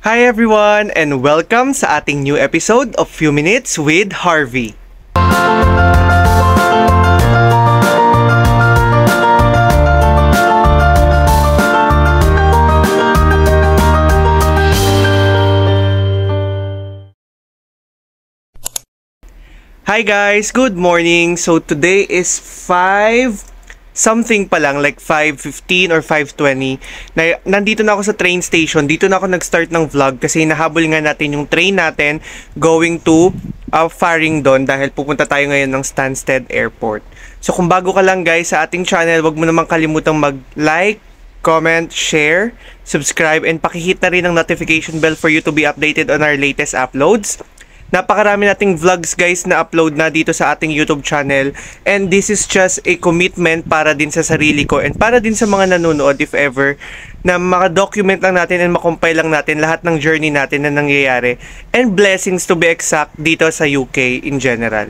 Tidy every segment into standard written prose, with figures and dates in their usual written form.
Hi everyone and welcome sa ating new episode of Few Minutes with Harvey. Hi guys, good morning. So today is 5 something pa lang, like 5:15 or 5:20. Nandito na ako sa train station. Dito na ako nag-start ng vlog kasi nahabol nga natin yung train natin going to Farringdon dahil pupunta tayo ngayon ng Stansted Airport. So kung bago ka lang guys sa ating channel, wag mo namang kalimutang mag-like, comment, share, subscribe, and pakihit na rin ang notification bell for you to be updated on our latest uploads. Napakarami nating vlogs guys na upload na dito sa ating YouTube channel, and this is just a commitment para din sa sarili ko and para din sa mga nanonood if ever na maka-document lang natin and makompile lang natin lahat ng journey natin na nangyayari and blessings to be exact dito sa UK in general.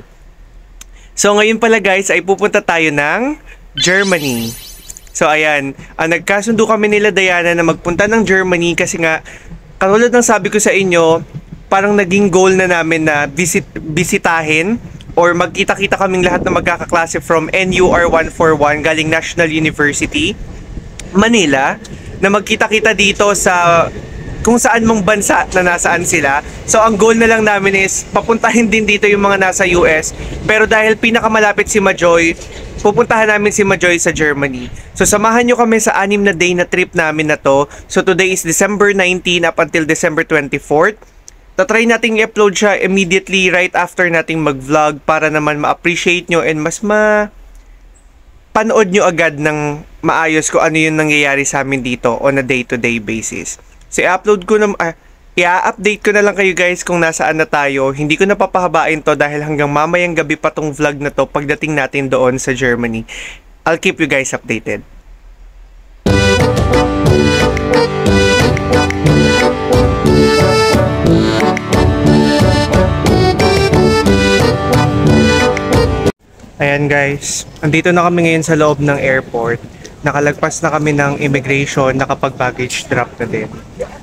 So ngayon pala guys ay pupunta tayo ng Germany. So ayan, nagkasundo kami nila Diana na magpunta ng Germany kasi nga katulad ng sabi ko sa inyo, parang naging goal na namin na bisitahin or magkita-kita kaming lahat na magkakaklase from NUR 141 galing National University, Manila, na magkita-kita dito sa kung saan mong bansa na nasaan sila. So ang goal na lang namin is papuntahin din dito yung mga nasa US, pero dahil pinakamalapit si Majoy, pupuntahan namin si Majoy sa Germany. So samahan nyo kami sa 6 na day na trip namin na to. So today is December 19 up until December 24th. Tatry nating i-upload siya immediately right after nating mag-vlog para naman ma-appreciate nyo and mas panood nyo agad ng maayos kung ano yung nangyayari sa amin dito on a day-to-day basis. So i-upload ko na, i-update ko na lang kayo guys kung nasaan na tayo. Hindi ko na papahabain to dahil hanggang mamayang gabi pa tong vlog na to pagdating natin doon sa Germany. I'll keep you guys updated. Ayan guys, andito na kami ngayon sa loob ng airport. Nakalagpas na kami ng immigration, nakapag-baggage drop na din.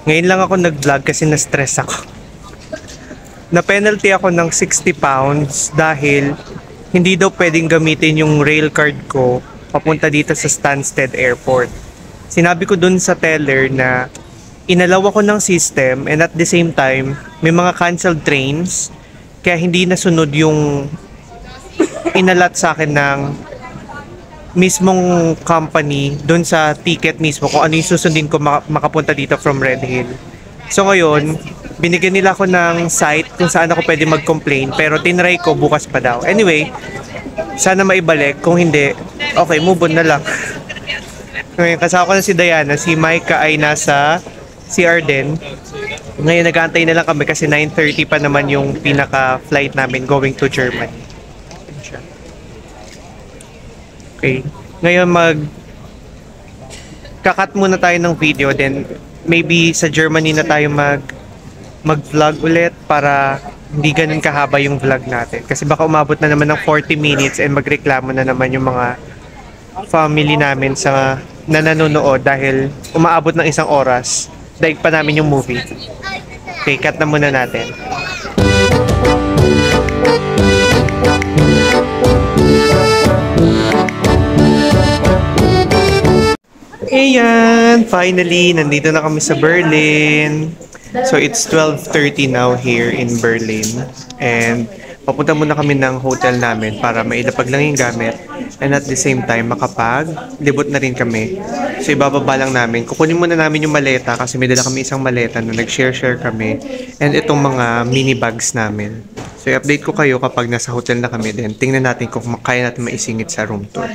Ngayon lang ako nag-vlog kasi na-stress ako. Na-penalty ako ng 60 pounds dahil hindi daw pwedeng gamitin yung rail card ko papunta dito sa Stansted Airport. Sinabi ko dun sa teller na inalaw ako ng system and at the same time, may mga canceled trains kaya hindi nasunod yung inalat sa akin ng mismong company doon sa ticket mismo kung ano yung susundin ko makapunta dito from Red Hill. So ngayon, binigyan nila ako ng site kung saan ako pwede mag-complain pero tinry ko bukas pa daw. Anyway, sana maibalik. Kung hindi, okay, move on na lang. Ngayon, kasama ko na si Diana. Si Micah ay nasa CR din. Ngayon, nag-aantay na lang kami kasi 9:30 pa naman yung pinaka-flight namin going to Germany. Okay. Ngayon kakat muna tayo ng video, then maybe sa Germany na tayo mag-vlog ulit para hindi ganun kahaba yung vlog natin. Kasi baka umabot na naman ng 40 minutes and magreklamo na naman yung mga family namin sa nanonood dahil umaabot ng 1 oras. Daig pa namin yung movie. Okay, cut na muna natin. Ayan, finally, nandito na kami sa Berlin. So it's 12:30 now here in Berlin. And papunta muna kami ng hotel namin para mailapag lang yung gamit. And at the same time, makapag-libot na rin kami. So ibababa lang namin. Kukunin muna namin yung maleta kasi may dala kami isang maleta na nag-share kami. And itong mga mini bags namin. So i-update ko kayo kapag nasa hotel na kami din. Tingnan natin kung kaya natin maisingit sa room tour.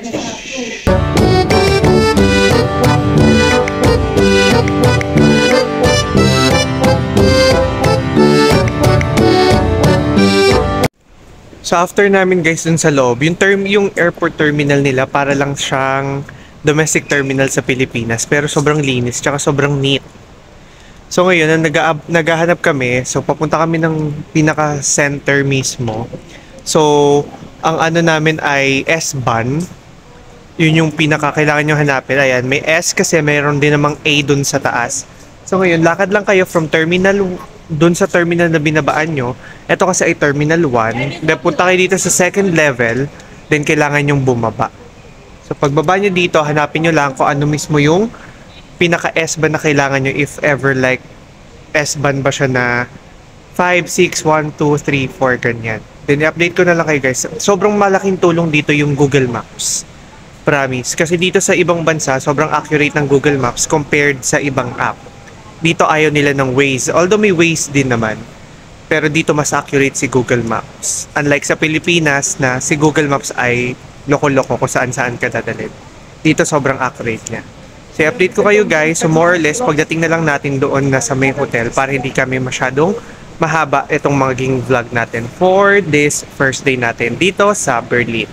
So after namin guys dun sa loob, yung airport terminal nila para lang siyang domestic terminal sa Pilipinas pero sobrang linis tsaka sobrang neat. So ngayon naghahanap kami, so papunta kami ng pinaka-center mismo. So ang ano namin ay S-Bahn. Yun yung pinaka kailangan nyo hanapin. Ayan, may S kasi mayroon din namang A dun sa taas. So ngayon, lakad lang kayo from dun sa terminal na binabaan nyo. Ito kasi ay Terminal 1. Then punta kayo dito sa second level, then kailangan yung bumaba. So pagbaba nyo dito, hanapin nyo lang kung ano mismo yung pinaka S-Bahn na kailangan nyo if ever like S-Bahn ba siya na 5, 6, 1, 2, 3, 4, ganyan. Then i-update ko na lang kayo guys. Sobrang malaking tulong dito yung Google Maps. Promise. Kasi dito sa ibang bansa, sobrang accurate ng Google Maps compared sa ibang app. Dito ayaw nila ng Waze. Although may Waze din naman. Pero dito mas accurate si Google Maps. Unlike sa Pilipinas na si Google Maps ay loko-loko kung saan-saan ka dadalhin. Dito sobrang accurate niya. So update ko kayo guys. So more or less, pagdating na lang natin doon na sa may hotel para hindi kami masyadong mahaba itong maging vlog natin for this first day natin dito sa Berlin.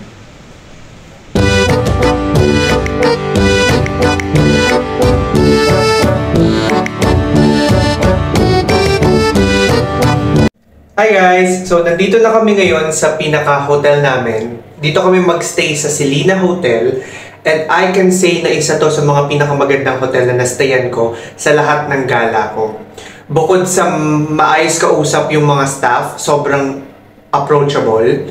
Hi guys! So, nandito na kami ngayon sa pinaka-hotel namin. Dito kami magstay sa Selina Hotel. And I can say na isa to sa mga pinakamagandang hotel na nastayan ko sa lahat ng gala ko. Bukod sa maayos kausap yung mga staff, sobrang approachable.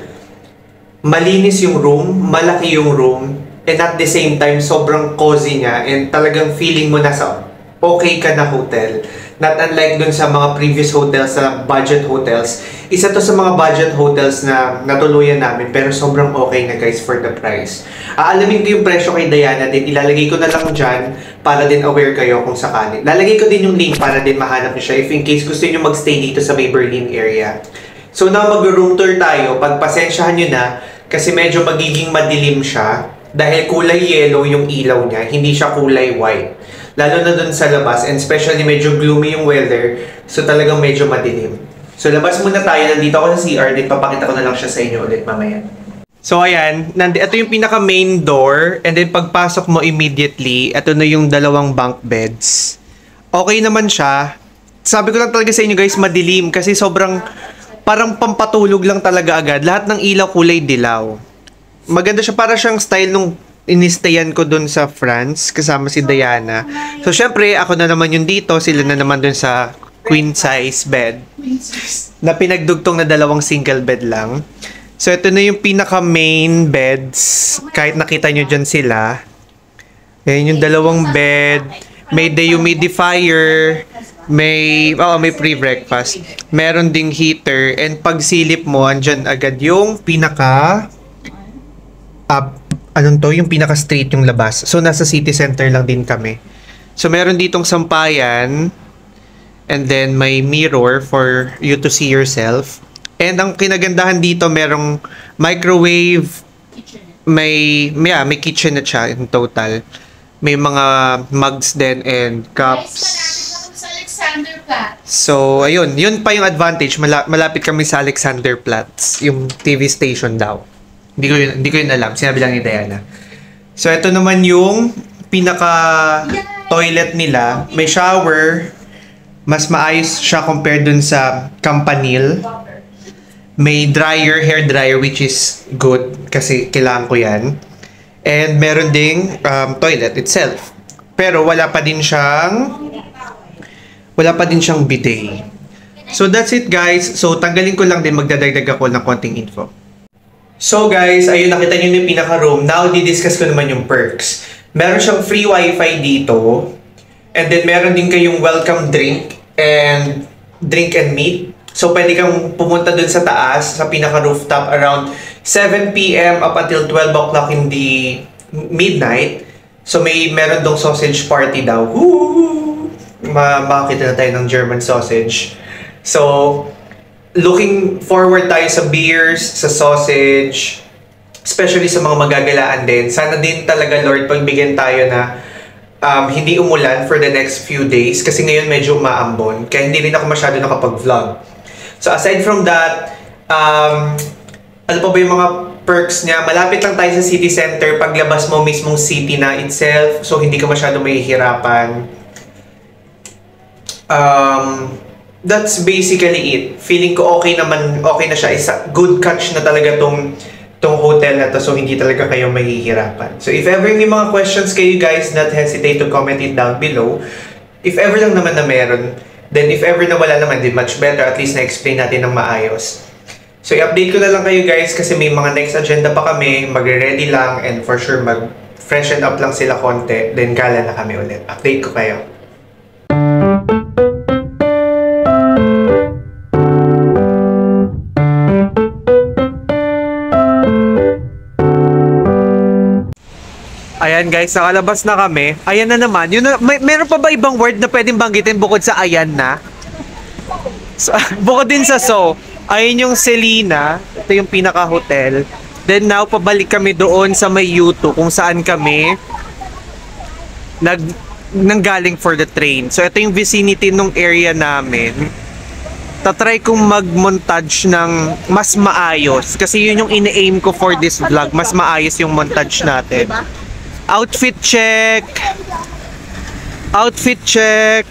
Malinis yung room, malaki yung room. And at the same time, sobrang cozy niya. And talagang feeling mo nasa okay ka na hotel. Not unlike dun sa mga previous hotels, sa budget hotels. Isa to sa mga budget hotels na natuluyan namin pero sobrang okay na guys for the price. Aalamin ko yung presyo kay Diana din. Ilalagay ko na lang dyan para din aware kayo kung sakali. Lalagay ko din yung link para din mahanap niyo siya if in case gusto niyo magstay dito sa may Berlin area. So na mag-room tour tayo, pagpasensyahan nyo na kasi medyo magiging madilim siya dahil kulay yellow yung ilaw niya, hindi siya kulay white. Lalo na dun sa labas, and especially medyo gloomy yung weather, so talagang medyo madilim. So labas muna tayo, nandito ako sa CR, din papakita ko na lang siya sa inyo ulit mamaya. So ayan, ito yung pinaka main door, and then pagpasok mo immediately, ito na yung dalawang bunk beds. Okay naman siya. Sabi ko lang talaga sa inyo guys, madilim, kasi sobrang parang pampatulog lang talaga agad. Lahat ng ilaw kulay dilaw. Maganda siya, para siyang style nung inistayan ko dun sa France kasama si Diana. So syempre ako na naman yung dito, sila na naman dun sa queen size bed na pinagdugtong na dalawang single bed lang. So ito na yung pinaka main beds, kahit nakita nyo dyan sila. Ayan yung dalawang bed, may dehumidifier, may pre-breakfast, meron ding heater, and pag silip mo andyan agad yung pinaka yung pinaka-street yung labas. So, nasa city center lang din kami. So, meron ditong sampayan. And then, may mirror for you to see yourself. And ang kinagandahan dito, merong microwave. May kitchenette siya in total. May mga mugs din and cups. Sa Alexanderplatz. So, ayun. Yun pa yung advantage. Malapit kami sa Alexanderplatz. Yung TV station daw. Hindi ko yun alam. Sinabi lang ni Diana. So, ito naman yung pinaka-toilet nila. May shower. Mas maayos siya compared dun sa Campanile. May hair dryer, which is good. Kasi kailangan ko yan. And meron ding toilet itself. Pero wala pa din siyang bidet. So, that's it guys. So, tanggalin ko lang din. Magdadagdag ako ng konting info. So guys, ayun, nakita nyo yung pinaka-room. Now, di-discuss ko naman yung perks. Meron siyang free wifi dito. And then, meron din kayong welcome drink and meet. So, pwede kang pumunta dun sa taas, sa pinaka-rooftop around 7 p.m. up until 12 o'clock in the midnight. So, meron dong sausage party daw. Woo! Makakita na tayo ng German sausage. So, looking forward tayo sa beers, sa sausage, especially sa mga magagalaan din. Sana din talaga, Lord, pagbigyan tayo na hindi umulan for the next few days kasi ngayon medyo umaambon. Kaya hindi rin ako masyado nakapag-vlog. So aside from that, ano pa ba yung mga perks niya? Malapit lang tayo sa city center. Paglabas mo mismong city na itself, so hindi ka masyado mahihirapan. That's basically it. Feeling ko okay na siya. Isa good catch na talaga tong hotel na to, so hindi talaga kayo mahihirapan. So if ever may mga questions kayo guys, not hesitate to comment it down below. If ever lang naman na meron, then if ever na wala naman, then much better, at least na-explain natin ng maayos. So, i-update ko na lang kayo guys kasi may mga next agenda pa kami, magre-ready lang, and for sure mag-freshen up lang sila konti, then gala na kami ulit. Update ko kayo. Ayan guys, nakalabas na kami. Ayan na naman. Yun na, meron pa ba ibang word na pwedeng banggitin bukod sa ayan na? So, bukod din sa so. Ayun yung Selena. Ito yung pinaka-hotel. Then now, pabalik kami doon sa may U2 kung saan kami nanggaling for the train. So ito yung vicinity nung area namin. Tatry kong mag-montage ng mas maayos. Kasi yun yung ina-aim ko for this vlog. Mas maayos yung montage natin. Outfit check. Outfit check.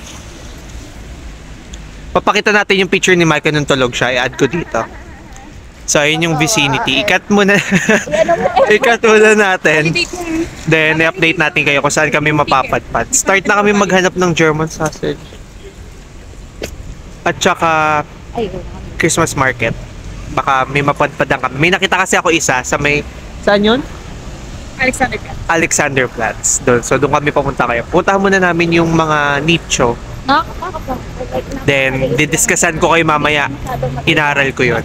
Papakita natin yung picture ni Micah nung tulog siya. I-add ko dito. So, ayun yung vicinity. Ikat muna. Ikat muna natin. Then, i-update natin kayo kung saan kami mapapadpad. Start na kami maghanap ng German sausage. At saka, Christmas market. Baka may mapadpadan kami. May nakita kasi ako isa sa may... Saan yun? Alexanderplatz. Doon. So, doon kami papunta kayo. Puntahan muna namin yung mga nicho. Then, didiscussan ko kayo mamaya. Inaral ko yun.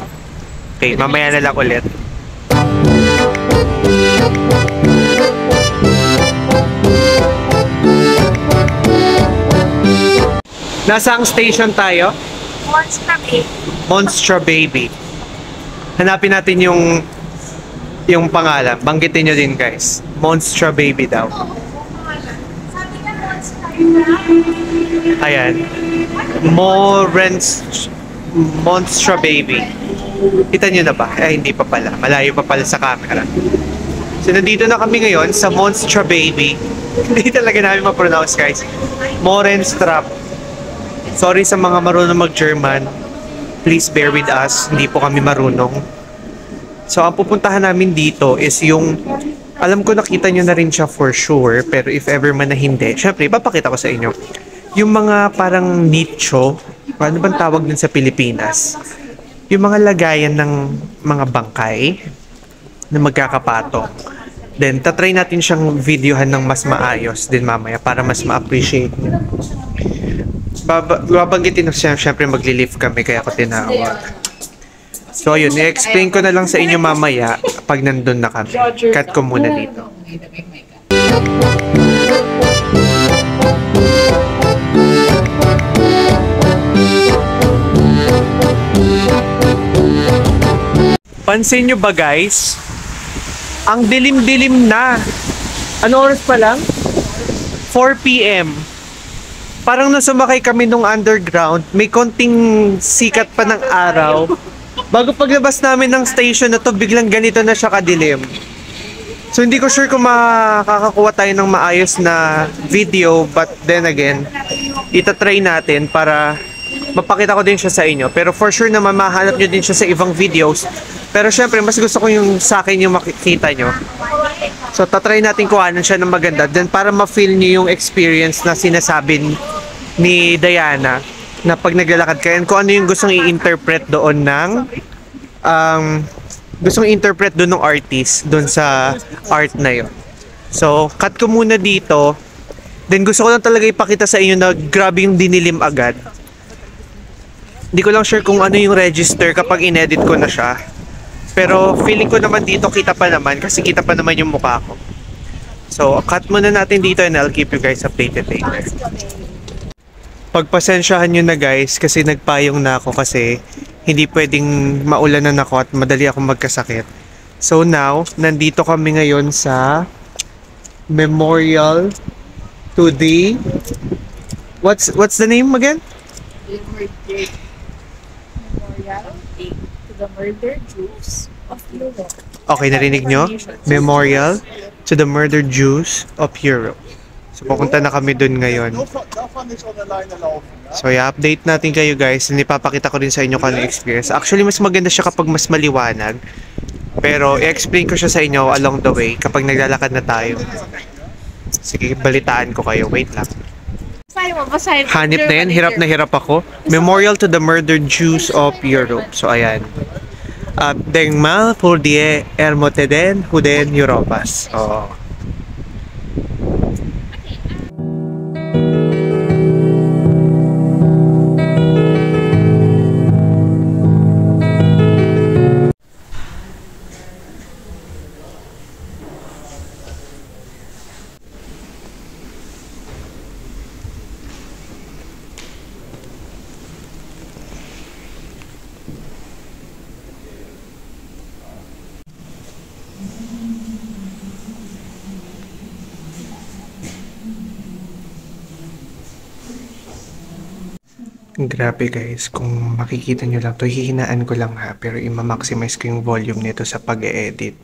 Okay, mamaya na lang ulit. Nasa ang station tayo? Monstra Baby. Hanapin natin yung pangalan. Banggitin nyo din guys. Monstra Baby daw. Ayan. Monstra Baby. Kita nyo na ba? Ay, hindi pa pala. Malayo pa pala sa camera. So, nandito na kami ngayon sa Monstra Baby. Hindi talaga namin ma-pronounce guys. Morenstrap. Sorry sa mga marunong mag-German. Please bear with us. Hindi po kami marunong. So, ang pupuntahan namin dito is yung... Alam ko nakita nyo na rin siya for sure. Pero if ever man na hindi, syempre, ipapakita ko sa inyo. Yung mga parang nicho. Ano bang tawag din sa Pilipinas? Yung mga lagayan ng mga bangkay na magkakapatong. Then, tatry natin siyang videohan ng mas maayos din mamaya para mas ma-appreciate nyo. Babanggitin na siya, syempre magli-lift kami kaya ako tinawag. So, ayun, i-explain ko na lang sa inyo mamaya pag nandun na kami. Cut ko muna dito. Pansin nyo ba guys? Ang dilim-dilim na. Ano oras pa lang? 4 PM. Parang nung sumakay kami nung underground, may konting sikat pa ng araw. Bago paglabas namin ng station na to, biglang ganito na siya kadilim. So hindi ko sure kung makakakuha tayo ng maayos na video, but then again, itatry natin para mapakita ko din siya sa inyo. Pero for sure na mamahanap nyo din siya sa ibang videos. Pero syempre, mas gusto ko yung sa akin yung makikita nyo. So tatry natin kuhanan siya ng maganda. Then para ma-feel nyo yung experience na sinasabi ni Diana na pag naglalakad kayo, kung ano yung gustong i-interpret doon ng gustong i-interpret doon ng artist doon sa art na yun. So cut ko muna dito, then gusto ko lang talaga ipakita sa inyo na grabe yung dinilim agad. Hindi ko lang sure kung ano yung register kapag in-edit ko na siya, pero feeling ko naman dito kita pa naman kasi kita pa naman yung mukha ko. So cut muna natin dito and I'll keep you guys updated later. Pagpasensyahan nyo na guys kasi nagpayong na ako kasi hindi pwedeng maulanan ako at madali akong magkasakit. So now, nandito kami ngayon sa Memorial to the... What's the name again? Memorial to the murdered Jews of Europe. Okay, narinig nyo? Memorial to the murdered Jews of Europe. So, pupunta na kami dun ngayon. So, i-update natin kayo guys. And ipapakita ko rin sa inyo kung ano experience. Actually, mas maganda siya kapag mas maliwanag. Pero, i-explain ko siya sa inyo along the way kapag naglalakad na tayo. Sige, balitaan ko kayo. Wait lang. Ayaw mabasahin. Hanip na yan, hirap na hirap ako. Memorial to the Murdered Jews of Europe. So, ayan. Denkmal für die ermordeten Juden Europas. Oh. Grabe guys, kung makikita nyo lang to, hihinaan ko lang ha, pero ima-maximize ko yung volume nito sa pag-edit.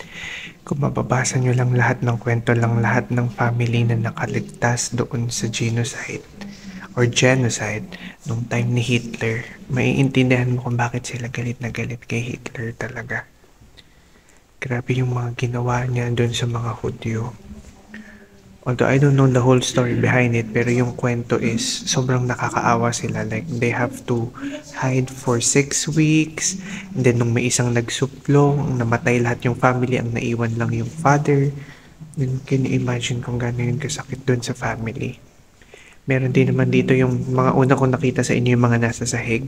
Kung mababasa nyo lang lahat ng kwento lang, lahat ng family na nakaligtas doon sa genocide or genocide nung time ni Hitler, maiintindihan mo kung bakit sila galit na galit kay Hitler talaga. Grabe yung mga ginawa niya doon sa mga Hudyo. Although I don't know the whole story behind it, pero yung kwento is sobrang nakakaawa sila. Like, they have to hide for 6 weeks. And then, nung may isang nagsuplong, namatay lahat yung family, ang naiwan lang yung father. Then, can you imagine kung gano'n yun kasakit dun sa family? Meron din naman dito yung mga una kong nakita sa inyo, yung mga nasa sahig.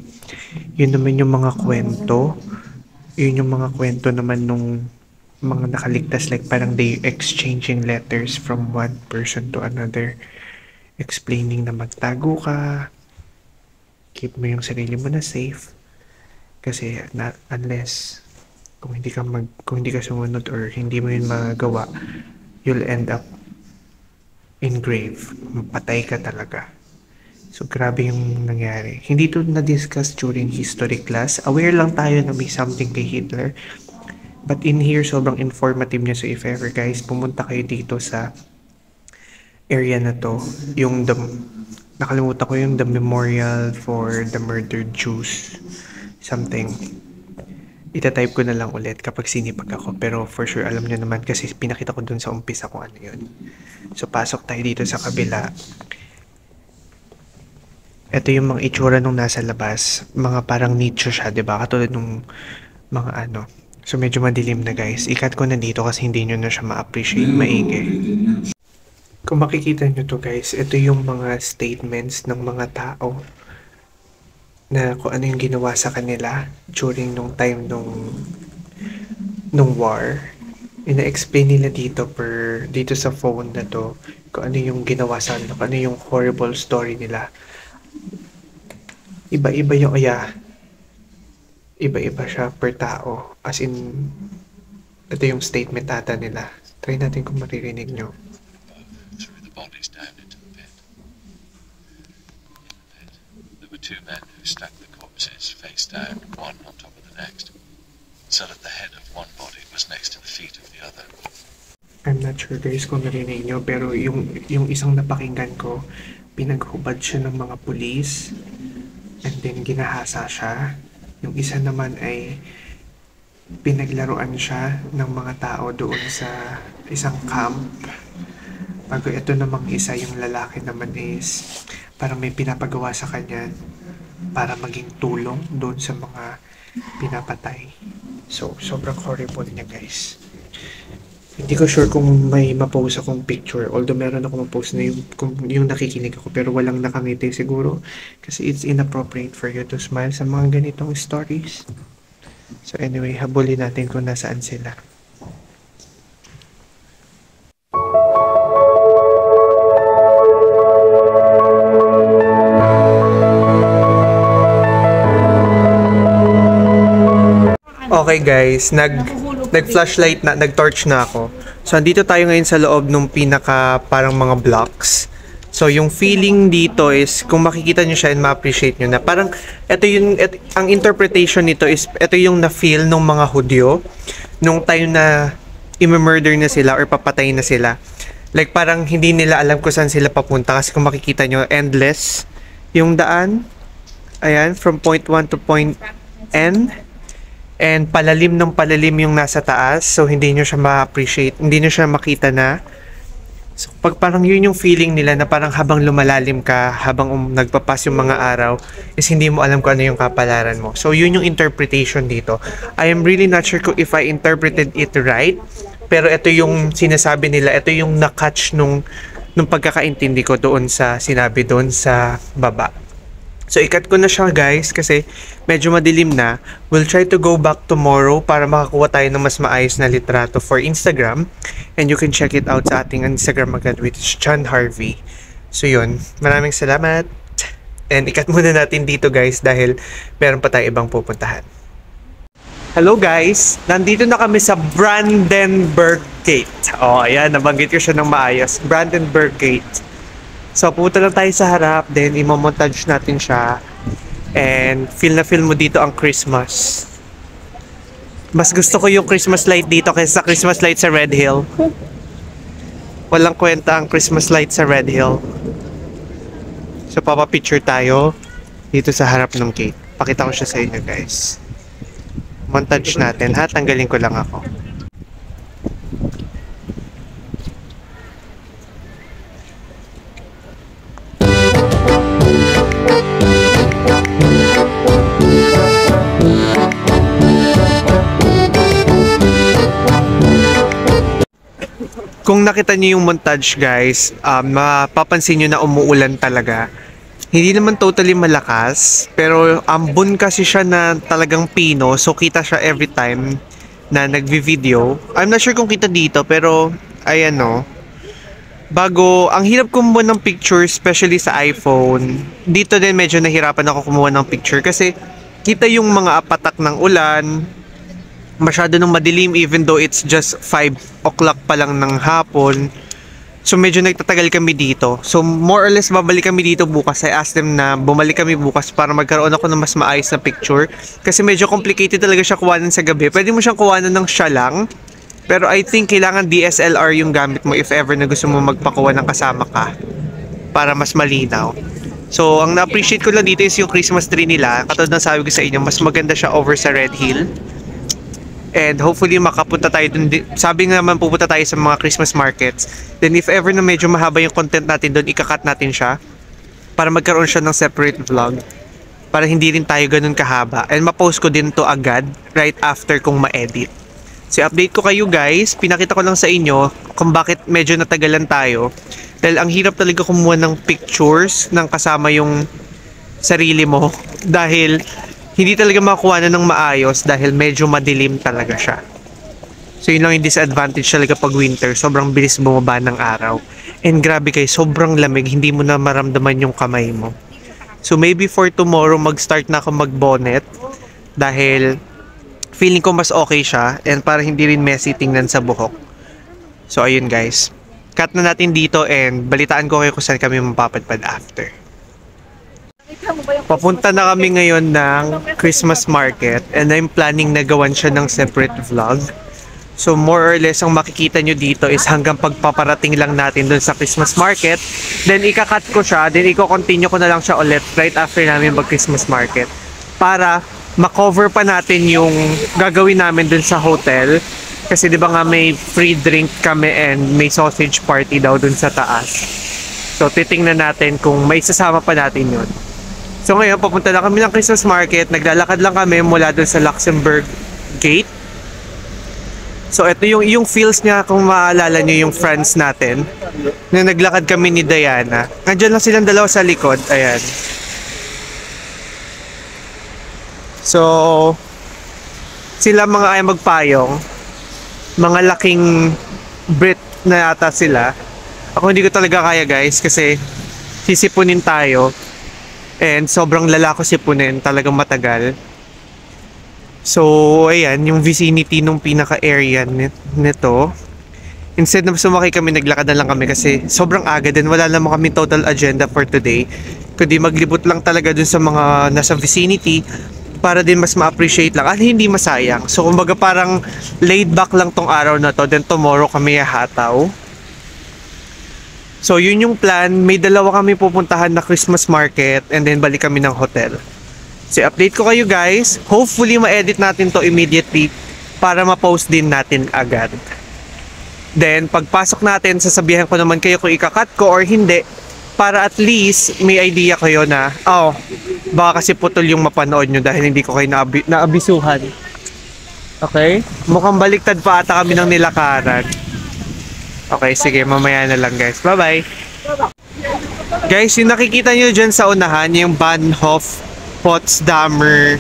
Yun naman yung mga kwento. Yun yung mga kwento naman nung mga nakaligtas, like parang they exchanging letters from one person to another, explaining na magtago ka, keep mo yung sarili mo na safe, kasi unless kung hindi ka sumunod or hindi mo yun magawa, you'll end up in grave, mapatay ka talaga. So grabe yung nangyari. Hindi to na-discuss during history class. Aware lang tayo na may something kay Hitler. But in here, sobrang informative niya. So if ever guys, pumunta kayo dito sa area na to, yung nakalimutan ko yung the Memorial for the Murdered Jews, something. Itatype ko na lang ulit kapag sinipag ako. Pero for sure, alam niyo naman kasi pinakita ko dun sa umpisa kung ano yun. So pasok tayo dito sa kabila. Ito yung mga itsura nung nasa labas. Mga parang nicho siya, diba? Katulad nung mga ano. So medyo madilim na guys. Ikat ko na dito kasi hindi nyo na siya ma-appreciate maigi. Kung makikita nyo to guys, ito yung mga statements ng mga tao na kung ano yung ginawa sa kanila during nung time nung war. Ina-explain nila dito dito sa phone na to kung ano yung ginawa sa kanila, kung ano yung horrible story nila. Iba-iba yung iba-iba siya per tao. As in, ito yung statement ata nila. Try natin kung maririnig nyo. Threw the bodies down into the pit. In the pit, there were 2 men who stuck the corpses face down, one on top of the next, so that the head of one body was next to the feet of the other. I'm not sure guys kung narinig nyo, pero yung isang napakinggan ko, pinaghubad siya ng mga pulis, and then ginahasa siya. Yung isa naman ay pinaglaruan siya ng mga tao doon sa isang camp. Bago ito namang isa, yung lalaki naman is parang may pinapagawa sa kanya para maging tulong doon sa mga pinapatay. So, sobrang horrible niya guys. Hindi ko sure kung may ma-post akong picture. Although meron ako ma-post na yung nakikinig ako pero walang nakangiti siguro. Kasi it's inappropriate for you to smile sa mga ganitong stories. So anyway, habulin natin kung nasaan sila. Okay guys, nag-flashlight na, nag-torch na ako. So andito tayo ngayon sa loob nung pinaka parang mga blocks. So yung feeling dito is kung makikita niyo siya and ma-appreciate niyo na parang ang interpretation nito is ito yung na-feel ng mga Hudyo nung time na i-murder na sila or papatay na sila. Like parang hindi nila alam kung saan sila papunta kasi kung makikita niyo endless yung daan. Ayan, from point 1 to point N. And palalim ng palalim yung nasa taas. So, hindi nyo siya ma-appreciate. Hindi nyo siya makita na So, pag parang yun yung feeling nila na parang habang lumalalim ka, habang nagpapas yung mga araw, is hindi mo alam kung ano yung kapalaran mo. So, yun yung interpretation dito. I am really not sure kung if I interpreted it right, pero ito yung sinasabi nila, ito yung na-catch nung pagkakaintindi ko doon sa sinabi doon sa baba. So, ikat ko na siya guys kasi medyo madilim na. We'll try to go back tomorrow para makakuha tayo ng mas maayos na litrato for Instagram. And you can check it out sa ating Instagram agad, which is John Harvey. So yun, maraming salamat. And ikat muna natin dito guys dahil meron pa tayo ibang pupuntahan. Hello guys! Nandito na kami sa Brandenburg Gate. Oh, ayan, nabanggit ko siya ng maayos. Brandenburg Gate. So, pupunta lang tayo sa harap, then imomontage natin siya. And feel na feel mo dito ang Christmas. Mas gusto ko yung Christmas light dito kaysa sa Christmas light sa Red Hill. Walang kwenta ang Christmas light sa Red Hill. So, papapicture tayo dito sa harap ng gate. Pakita ko siya sa inyo guys. Montage natin ha, tanggalin ko lang ako. Kung nakita niyo yung montage guys, mapapansin niyo na umuulan talaga. Hindi naman totally malakas, pero ambon kasi siya na talagang pino, so kita siya every time na nagvi-video. I'm not sure kung kita dito, pero ayan no. Bago, ang hirap kumuha ng picture, especially sa iPhone. Dito din medyo nahirapan ako kumuha ng picture kasi kita yung mga apatak ng ulan. Masyado nung madilim even though it's just 5 o'clock pa lang ng hapon. So medyo nagtatagal kami dito. So more or less babalik kami dito bukas. I asked them na bumalik kami bukas para magkaroon ako ng mas maayos na picture. Kasi medyo complicated talaga siya kuhanan sa gabi. Pwede mo siyang kuhanan ng siya lang. Pero I think kailangan DSLR yung gamit mo if ever na gusto mo magpakuha ng kasama ka. Para mas malinaw. So ang na-appreciate ko lang dito is yung Christmas tree nila. Katulad ng sabi ko sa inyo, mas maganda siya over sa Red Hill. And hopefully makapunta tayo dun. Sabi nga naman pupunta tayo sa mga Christmas markets. Then if ever na medyo mahaba yung content natin doon, ikakat natin siya. Para magkaroon siya ng separate vlog. Para hindi rin tayo ganun kahaba. And ma-post ko din to agad right after kung ma-edit. So update ko kayo guys. Pinakita ko lang sa inyo kung bakit medyo natagalan tayo. Dahil ang hirap talaga kumuha ng pictures ng kasama yung sarili mo. Dahil hindi talaga makuha na ng maayos dahil medyo madilim talaga siya. So yun lang yung disadvantage talaga pag winter. Sobrang bilis bumaba ng araw. And grabe guys, sobrang lamig. Hindi mo na maramdaman yung kamay mo. So maybe for tomorrow mag-start na ako mag-bonnet. Dahil feeling ko mas okay siya. And para hindi rin messy tingnan sa buhok. So ayun guys. Cut na natin dito and balitaan ko kayo kung saan kami mapapadpad after. Papunta na kami ngayon ng Christmas market and I'm planning na gawan siya ng separate vlog. So more or less ang makikita nyo dito is hanggang pagpaparating lang natin dun sa Christmas market. Then ikakat ko siya, then i-continue ko na lang siya ulit right after namin mag-Christmas market. Para makover pa natin yung gagawin namin dun sa hotel. Kasi di ba nga may free drink kami and may sausage party daw dun sa taas. So titingnan natin kung may sasama pa natin yun. So ngayon, papunta na kami ng Christmas market. Naglalakad lang kami mula doon sa Luxembourg Gate. So ito yung feels niya kung maalala nyo yung friends natin. Na naglakad kami ni Diana. Nandiyan lang silang dalawa sa likod. Ayan. So, sila mga ay magpayong. Mga laking Brit na yata sila. Ako hindi ko talaga kaya guys kasi sisipunin tayo. And sobrang lalako sipunin, talagang matagal. So, ayan, yung vicinity nung pinaka-area nito. Instead na sumakay kami, naglakad na lang kami kasi sobrang aga din. Wala naman kami total agenda for today. Kundi maglibot lang talaga dun sa mga nasa vicinity para din mas ma-appreciate lang at hindi masayang. So, kumbaga parang laid back lang tong araw na to. Then tomorrow kami hataw. So, yun yung plan. May dalawa kami pupuntahan na Christmas market and then balik kami ng hotel. So, update ko kayo guys. Hopefully, ma-edit natin to immediately para ma-post din natin agad. Then, pagpasok natin, sasabihan ko naman kayo kung ikakat ko or hindi. Para at least, may idea kayo na, baka kasi putol yung mapanood nyo dahil hindi ko kayo naabisuhan. Okay? Mukhang baliktad pa ata kami ng nilakaran. Okay, sige. Mamaya na lang, guys. Bye-bye! Guys, yung nakikita nyo dyan sa unahan, yung Bahnhof Potsdamer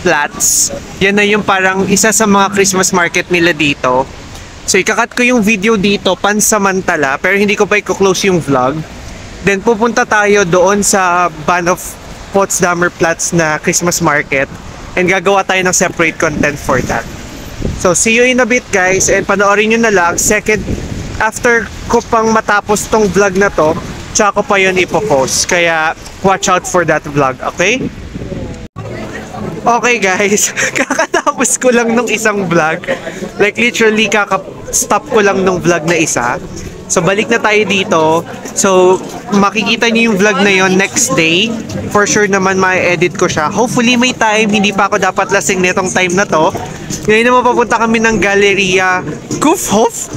Platz. Yan na yung parang isa sa mga Christmas market nila dito. So, ikakat ko yung video dito, pansamantala, pero hindi ko pa i-close yung vlog. Then, pupunta tayo doon sa Bahnhof Potsdamer Platz na Christmas market. And gagawa tayo ng separate content for that. So, see you in a bit, guys. And panoorin nyo na lang. Second, after ko pang matapos tong vlog na to, tsaka ko pa yun ipopost. Kaya, watch out for that vlog, okay? Okay guys, kakatapos ko lang nung isang vlog. Like literally, kaka-stop ko lang nung vlog na isa. So, balik na tayo dito. So, makikita niyo yung vlog na yon next day. For sure naman, ma-edit ko siya. Hopefully, may time. Hindi pa ako dapat lasing netong time na to. Ngayon naman, papunta kami ng Galeria Kufhof.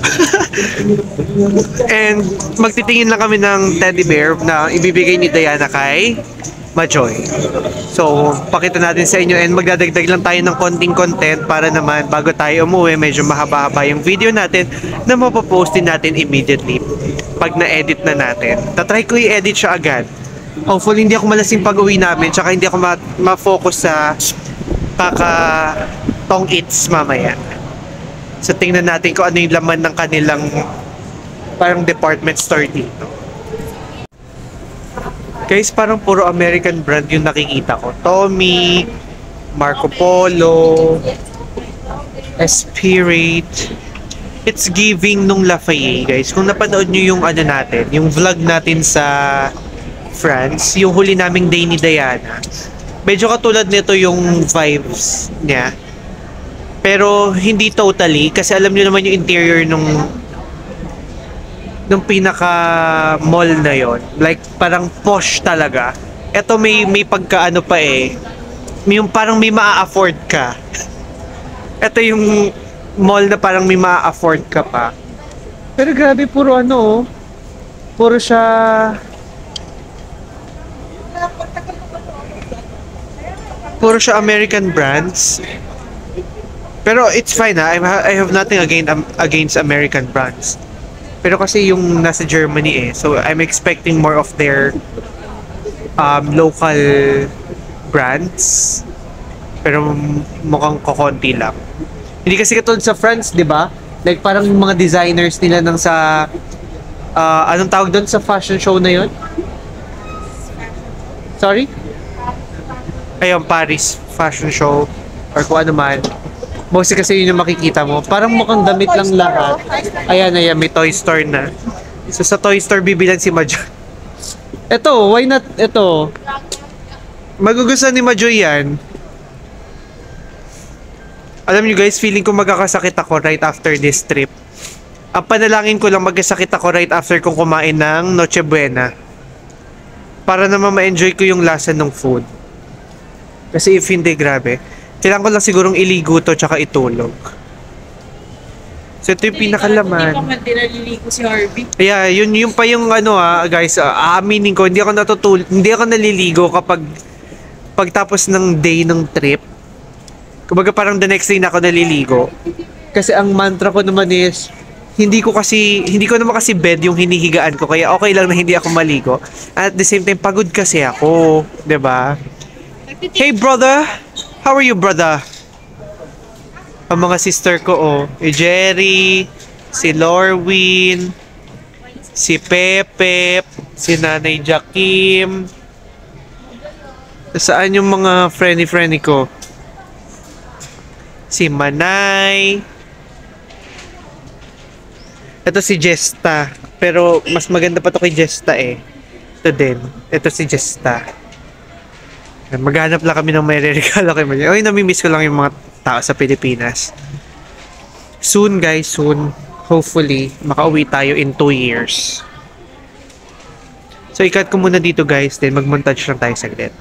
And, magtitingin lang kami ng teddy bear na ibibigay ni Diana kay Majoy. So, pakita natin sa inyo and magdadagdag lang tayo ng konting content para naman bago tayo umuwi, medyo mahaba-haba yung video natin na mapopostin natin immediately pag na-edit na natin. Tatry ko i-edit siya agad. Hopefully, hindi ako malasing pag-uwi namin tsaka hindi ako ma-focus sa tong eats mamaya. So, tingnan natin kung ano yung laman ng kanilang parang department store dito. Guys, parang puro American brand yung nakikita ko. Tommy, Marco Polo, Esprit. It's giving nung Lafayette, guys. Kung napanood nyo yung ano natin, yung vlog natin sa France, yung huli naming day ni Diana, medyo katulad nito yung vibes niya. Pero hindi totally, kasi alam nyo naman yung interior nung pinaka mall na yon, like parang posh talaga. Ito may pagkaano pa yung parang may maa-afford ka. Ito yung mall na parang may maa-afford ka pa. Pero grabe, puro puro siya American brands. Pero it's fine I have nothing against American brands. Pero kasi yung nasa Germany so I'm expecting more of their local brands. Pero mukhang kokonti lang. Hindi kasi katulad sa France, di ba? Like parang yung mga designers nila nang sa anong tawag doon sa fashion show na yun? Sorry? Ayun, Paris Fashion Show or kung ano man. Mostly kasi yun yung makikita mo. Parang mukhang damit lang lahat. Ayan, may toy store na. So sa toy store bibilan si Majoy. Eto, why not ito? Magugustuhan ni Majoy yan. Alam nyo guys, feeling ko magkakasakit ako right after this trip. Ang panalangin ko lang magkasakit ako right after kong kumain ng Noche Buena. Para naman ma-enjoy ko yung lasa ng food. Kasi if hindi, grabe. Kailangan ko lang sigurong iligo to tsaka itulog. So ito yung pinakalaman. Hindi pa man din naliligo si Harvey. Yeah, yun pa yung guys, aaminin ko, hindi ako naliligo kapag pagtapos ng day ng trip. Kumbaga parang the next day na ako naliligo. Kasi ang mantra ko naman is, hindi ko naman kasi bed yung hinihigaan ko, kaya okay lang na hindi ako maligo. At the same time, pagod kasi ako, 'di ba? Hey brother, how are you brother? Ang mga sister ko Jerry, si Lorwin, si Pepe, si Nanay Jakim. Saan yung mga friendly ko? Si Manay. Ito si Jesta. Pero mas maganda pa to kay Jesta Ito din. Ito si Jesta. Maghanap lang kami ng may regalo kay Maria. Namimiss ko lang yung mga tao sa Pilipinas. Soon guys, soon. Hopefully, makauwi tayo in 2 years. So, ikat ko muna dito guys. Then mag-montage lang tayo saglit.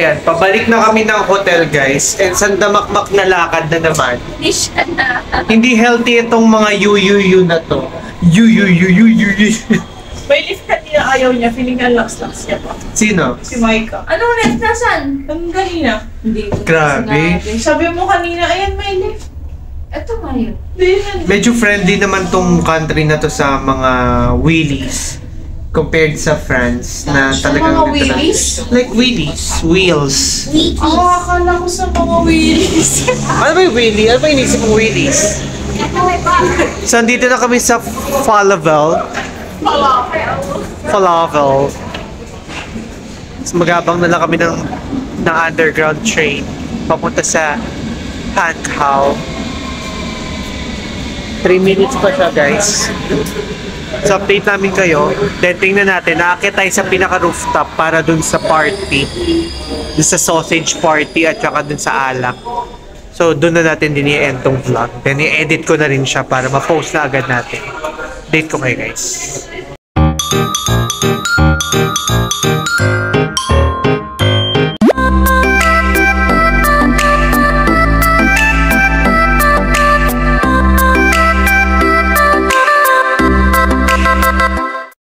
ayan, pabalik na kami ng hotel guys. And sandamakmak na lakad na naman. Hindi siya na. Hindi healthy itong mga yu na to. Yu. May lift kanina ayaw niya, feeling nga lax-lax niya pa. Sino? Si Micah. Anong lift? Nasaan? Ang kanina. Hindi ko Grabe. sinabi. Sabi mo kanina, ayan may lift. Ito nga yun. Hindi na. Medyo friendly naman tong country na to sa mga wheelies. Compared sa France na talagang mga wheelies? Like wheelies. Wheels. Ako akala ko sa mga wheelies. Ano ba yung wheelie? Ano ba yung inisip mong wheelies? So, andito na kami sa Falafel. So, magabang na lang kami ng underground train papunta sa Hankow. 3 minutes pa siya, guys. So, update namin kayo. Then, tingnan natin. Naakit tayo sa pinaka-rooftop para dun sa party. Dun sa sausage party at saka dun sa alak. So, dun na natin din i-end tong vlog. Then, i-edit ko na rin siya para ma-post na agad natin. Date ko kayo, guys.